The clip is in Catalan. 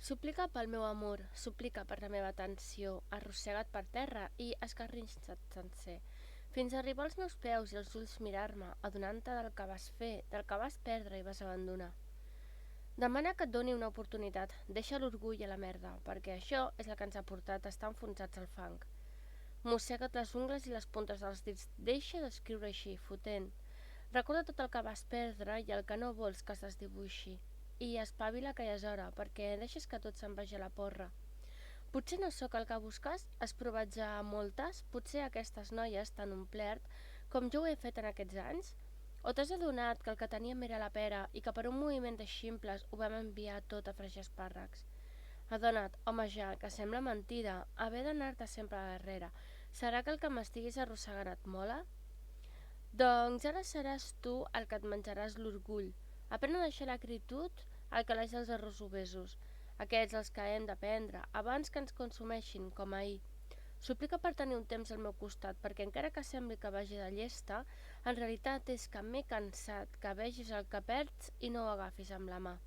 Suplica pel meu amor, suplica per la meva atenció, arrossega't per terra i escarrinxa't sencer, fins a arribar als meus peus i els ulls mirar-me, adonant-te del que vas fer, del que vas perdre i vas abandonar. Demana que et doni una oportunitat, deixa l'orgull a la merda, perquè això és el que ens ha portat a estar enfonsats al fang. Mossega't les ungles i les puntes dels dits, deixa d'escriure així, fotent. Recorda tot el que vas perdre i el que no vols que es desdibuixi. I espavila que ja és hora, perquè deixes que tot se'n vagi a la porra. Potser no sóc el que busques, has provat ja moltes, potser aquestes noies t'han omplert, com jo ho he fet en aquests anys? O t'has adonat que el que teníem era la pera i que per un moviment de ximples ho vam enviar tot a fregir espàrrecs? Adona't, home ja, que sembla mentida, haver d'anar-te sempre darrere. Serà que el que m'estiguis arrossegant et mola? Doncs ara seràs tu el que et menjaràs l'orgull. Aprèn a deixar l'acritud al calaix dels errors obesos, aquests els que hem d'aprendre, abans que ens consumeixin, com ahir. Suplica per tenir un temps al meu costat, perquè encara que sembli que vagi de llesta, en realitat és que m'he cansat que vegis el que perds i no ho agafis amb la mà.